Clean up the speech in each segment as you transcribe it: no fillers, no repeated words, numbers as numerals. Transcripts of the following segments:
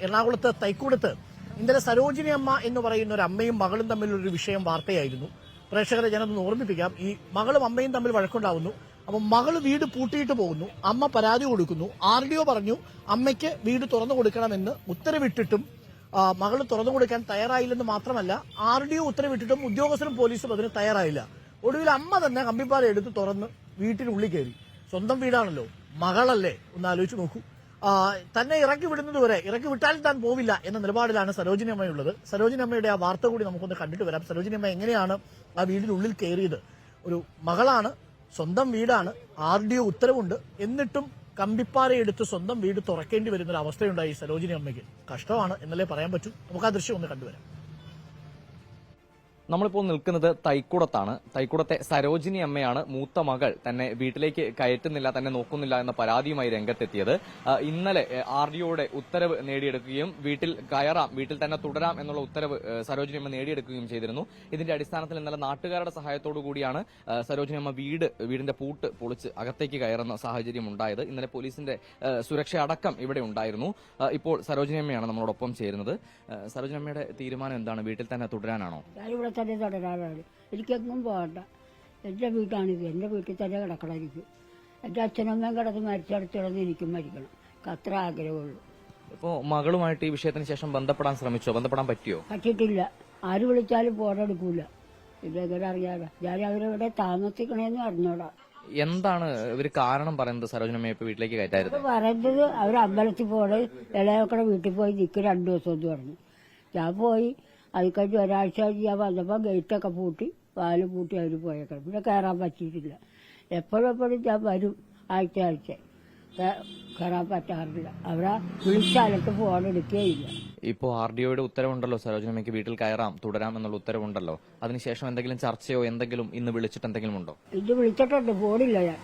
എറണാകുളത്ത് തൈക്കൂടത്ത് ഇന്നലെ സരോജിനി അമ്മ എന്ന് പറയുന്ന ഒരു അമ്മയും മകളും തമ്മിലൊരു വിഷയം വാർത്തയായിരുന്നു. പ്രേക്ഷകരെ ഞാനൊന്ന് ഓർമ്മിപ്പിക്കാം. ഈ മകളും അമ്മയും തമ്മിൽ വഴക്കുണ്ടാവുന്നു. അപ്പം മകള് വീട് പൂട്ടിയിട്ട് പോകുന്നു. അമ്മ പരാതി കൊടുക്കുന്നു. RDO പറഞ്ഞു അമ്മയ്ക്ക് വീട് തുറന്നു കൊടുക്കണമെന്ന് ഉത്തരവിട്ടിട്ടും മകള് തുറന്നു കൊടുക്കാൻ തയ്യാറായില്ലെന്ന് മാത്രമല്ല RDO ഉത്തരവിട്ടിട്ടും ഉദ്യോഗസ്ഥരും പോലീസും അതിന് തയ്യാറായില്ല. ഒടുവിൽ അമ്മ തന്നെ കമ്പിപ്പാല എടുത്ത് തുറന്ന് വീട്ടിനുള്ളിൽ കയറി. സ്വന്തം വീടാണല്ലോ, മകളല്ലേ, ഒന്ന് ആലോചിച്ച് നോക്കൂ. തന്നെ ഇറക്കി വിടുന്നത് വരെ, ഇറക്കി വിട്ടാലും താൻ പോവില്ല എന്ന നിലപാടിലാണ് സരോജിനി അമ്മയുള്ളത്. സരോജിനി അമ്മയുടെ ആ വാർത്ത കൂടി നമുക്കൊന്ന് കണ്ടിട്ട് വരാം. സരോജിനി അമ്മ എങ്ങനെയാണ് ആ വീടിനുള്ളിൽ കയറിയത്? ഒരു മകളാണ്, സ്വന്തം വീടാണ്, RDO ഉത്തരവുണ്ട്, എന്നിട്ടും കമ്പിപ്പാരയെടുത്ത് സ്വന്തം വീട് തുറക്കേണ്ടി വരുന്ന ഒരു അവസ്ഥയുണ്ടായി സരോജിനി അമ്മയ്ക്ക്. കഷ്ടമാണ് എന്നല്ലേ പറയാൻ പറ്റൂ. നമുക്ക് ആ ദൃശ്യം ഒന്ന് കണ്ടുവരാം. നമ്മളിപ്പോൾ നിൽക്കുന്നത് തൈക്കുടത്താണ്. തൈക്കുടത്തെ സരോജിനി അമ്മയാണ് മൂത്ത മകൾ തന്നെ വീട്ടിലേക്ക് കയറ്റുന്നില്ല, തന്നെ നോക്കുന്നില്ല എന്ന പരാതിയുമായി രംഗത്തെത്തിയത്. ഇന്നലെ RDOയുടെ ഉത്തരവ് നേടിയെടുക്കുകയും വീട്ടിൽ കയറാം, വീട്ടിൽ തന്നെ തുടരാം എന്നുള്ള ഉത്തരവ് സരോജിനി അമ്മ നേടിയെടുക്കുകയും ചെയ്തിരുന്നു. ഇതിന്റെ അടിസ്ഥാനത്തിൽ ഇന്നലെ നാട്ടുകാരുടെ സഹായത്തോടു കൂടിയാണ് സരോജിനി അമ്മ വീടിന്റെ പൂട്ട് പൊളിച്ച് അകത്തേക്ക് കയറുന്ന സാഹചര്യം ഉണ്ടായത്. ഇന്നലെ പോലീസിന്റെ സുരക്ഷ അടക്കം ഇവിടെ ഉണ്ടായിരുന്നു. ഇപ്പോൾ സരോജിനി അമ്മയാണ് നമ്മളോടൊപ്പം ചേരുന്നത്. സരോജിനി അമ്മയുടെ തീരുമാനം എന്താണ്? വീട്ടിൽ തന്നെ തുടരാനാണോ? തന്നെ തുടരാനാണ്. എനിക്കെങ്ങും പോകണ്ട. എൻ്റെ വീട്ടാണിത്, എൻ്റെ വീട്ടിൽ തന്നെ കിടക്കണമായിരിക്കും. എൻ്റെ അച്ഛനമ്മയും കിടന്ന് മരിച്ചടച്ചിടന്ന് എനിക്കും മരിക്കണം. അത്ര ആഗ്രഹമുള്ളൂ. ഇപ്പോ മകളുമായിട്ട് ഈ വിഷയത്തിന് ശേഷം ബന്ധപ്പെടാൻ ശ്രമിച്ചോ? ബന്ധപ്പെടാൻ പറ്റിയോ? പറ്റിയിട്ടില്ല. ആര് വിളിച്ചാലും ഫോൺ എടുക്കൂല. ഇതെങ്ങനെ അറിയാലോ, ഞാൻ അവരെവിടെ താമസിക്കണേന്ന് അറിഞ്ഞോടാ. എന്താണ് ഇവര് കാരണം പറയുന്നത്? സരോജിനി ഇപ്പൊ വീട്ടിലേക്ക് കയറ്റായിരുന്നു പറയുന്നത് അവർ അമ്പലത്തിൽ പോണേ, ഇളയക്കടെ വീട്ടിൽ പോയി നിൽക്കും 2 ദിവസം എന്ന് പറഞ്ഞു. ഞാൻ പോയി. അത് കഴിഞ്ഞ് ഒരാഴ്ച കഴിഞ്ഞ് ഞാൻ വന്നപ്പോൾ ഗേറ്റൊക്കെ പൂട്ടി, വാല് പൂട്ടി അവർ പോയേക്കണം. പിന്നെ കയറാൻ പറ്റിയിട്ടില്ല. എപ്പോഴും ഞാൻ വരും, ആഴ്ച കയറാൻ പറ്റാറില്ല. അവരെ വിളിച്ചാലത്ത് ഫോൺ എടുക്കുകയില്ല. ഇപ്പോൾ RDOയുടെ ഉത്തരവുണ്ടല്ലോ, സരോജിനിയമ്മയ്ക്ക് വീട്ടിൽ കയറാം, തുടരാം എന്നുള്ള ഉത്തരവുണ്ടല്ലോ. അതിനുശേഷം എന്തെങ്കിലും ചർച്ചയോ എന്തെങ്കിലും ഇന്ന് വിളിച്ചിട്ട് എന്തെങ്കിലും ഉണ്ടോ? ഇത് വിളിച്ചിട്ടുണ്ട്, ഫോണില്ല ഞാൻ.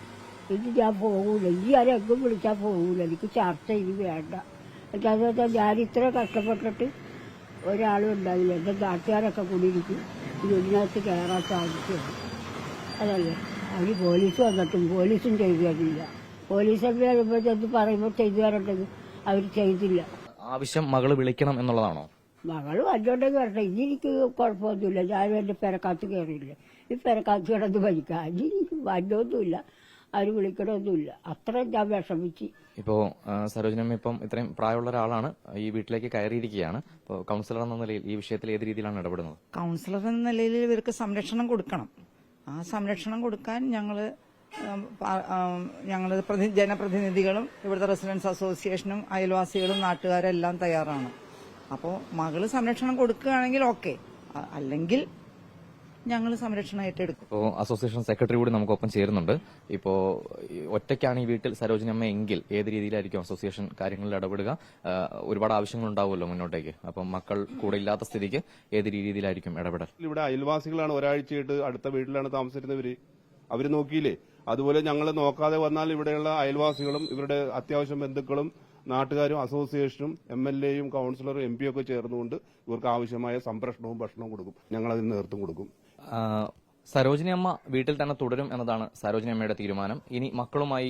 ഇത് ഞാൻ പോകൂല. ഇനി ആരെങ്കിലും വിളിച്ചാൽ പോകൂല. എനിക്ക് ചർച്ച ഇനി വേണ്ട. എനിക്കതുപോലെ ഞാൻ ഇത്ര കഷ്ടപ്പെട്ടിട്ട് ഒരാളും ഉണ്ടാവില്ല. എൻ്റെ നാട്ടുകാരൊക്കെ കൂടിയിരിക്കും. ഇതിനകത്ത് കയറാൻ സാധിക്കും. അതല്ലേ, അവർ പോലീസ് വന്നിട്ടും പോലീസും ചെയ്തു തരില്ല. പോലീസ് വരുമ്പോഴത്തേക്ക് പറയുമ്പോൾ ചെയ്തു തരേണ്ടത് അവർ ചെയ്തില്ല. ആവശ്യം മകള് വിളിക്കണം എന്നുള്ളതാണോ? മകള് വന്നോണ്ടെങ്കിൽ വരട്ടെ. ഇനി എനിക്ക് കുഴപ്പമൊന്നുമില്ല. ഞാനും എന്റെ പെരക്കാത്ത് കയറിയില്ല. ഈ പെരക്കാത്ത് കിടന്ന് ഭരിക്കാം. ഇനി എനിക്ക് വന്നൊന്നുമില്ല, അവർ വിളിക്കണമൊന്നുമില്ല. അത്ര ഞാൻ വിഷമിച്ച്. ഇപ്പോ സരോജിനിയമ്മ ഇപ്പം ഇത്രയും പ്രായമുള്ള ഒരാളാണ്, ഈ വീട്ടിലേക്ക് കയറിയിരിക്കുകയാണ്. ഇപ്പോൾ കൌൺസിലർ എന്ന നിലയിൽ ഈ വിഷയത്തിൽ ഏത് രീതിയിലാണ് ഇടപെടുന്നത്? കൌൺസിലർ എന്ന നിലയിൽ ഇവർക്ക് സംരക്ഷണം കൊടുക്കണം. ആ സംരക്ഷണം കൊടുക്കാൻ ഞങ്ങള് ജനപ്രതിനിധികളും ഇവിടുത്തെ റെസിഡൻസ് അസോസിയേഷനും അയൽവാസികളും നാട്ടുകാരെല്ലാം തയ്യാറാണ്. അപ്പോൾ മകള് സംരക്ഷണം കൊടുക്കുകയാണെങ്കിൽ ഓക്കെ, അല്ലെങ്കിൽ ഞങ്ങൾ സംരക്ഷണം ഏറ്റെടുക്കും. ഇപ്പോൾ അസോസിയേഷൻ സെക്രട്ടറി കൂടി നമുക്കൊപ്പം ചേരുന്നുണ്ട്. ഇപ്പോ ഒറ്റയ്ക്കാണ് ഈ വീട്ടിൽ സരോജിനി അമ്മ എങ്കിൽ ഏത് രീതിയിലായിരിക്കും അസോസിയേഷൻ കാര്യങ്ങളിൽ ഇടപെടുക? ഒരുപാട് ആവശ്യങ്ങൾ ഉണ്ടാവുമല്ലോ മുന്നോട്ടേക്ക്. അപ്പം മക്കൾ കൂടെ ഇല്ലാത്ത സ്ഥിതിക്ക് ഏത് രീതിയിലായിരിക്കും ഇടപെടൽ? ഇവിടെ അയൽവാസികളാണ്, ഒരാഴ്ചയായിട്ട് അടുത്ത വീട്ടിലാണ് താമസിച്ചിരുന്നവര്. അവര് നോക്കിയില്ലേ? അതുപോലെ ഞങ്ങൾ നോക്കാതെ വന്നാൽ ഇവിടെയുള്ള അയൽവാസികളും ഇവരുടെ അത്യാവശ്യം ബന്ധുക്കളും നാട്ടുകാരും അസോസിയേഷനും MLAയും കൌൺസിലറും MP ഒക്കെ ചേർന്നുകൊണ്ട് ഇവർക്ക് ആവശ്യമായ സംരക്ഷണവും ഭക്ഷണവും കൊടുക്കും. ഞങ്ങൾ അതിന് നേതൃത്വം കൊടുക്കും. സരോജിനി അമ്മ വീട്ടിൽ തന്നെ തുടരും എന്നതാണ് സരോജിനി അമ്മയുടെ തീരുമാനം. ഇനി മക്കളുമായി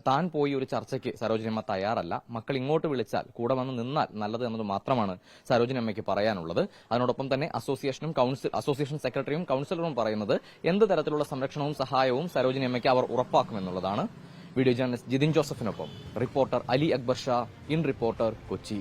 താൻ പോയി ഒരു ചർച്ചയ്ക്ക് സരോജിനി അമ്മ തയ്യാറല്ല. മക്കൾ ഇങ്ങോട്ട് വിളിച്ചാൽ കൂടെ വന്ന് നിന്നാൽ നല്ലത് എന്നത് മാത്രമാണ് സരോജിനി അമ്മയ്ക്ക് പറയാനുള്ളത്. അതിനോടൊപ്പം തന്നെ അസോസിയേഷൻ സെക്രട്ടറിയും കൌൺസിലറും പറയുന്നത് എന്ത് തരത്തിലുള്ള സംരക്ഷണവും സഹായവും സരോജിനി അമ്മയ്ക്ക് അവർ ഉറപ്പാക്കുമെന്നുള്ളതാണ്. വീഡിയോ ജേർണലിസ്റ്റ് ജിതിൻ ജോസഫിനൊപ്പം reporter Ali Akbar Shah, in Reporter, Kochi.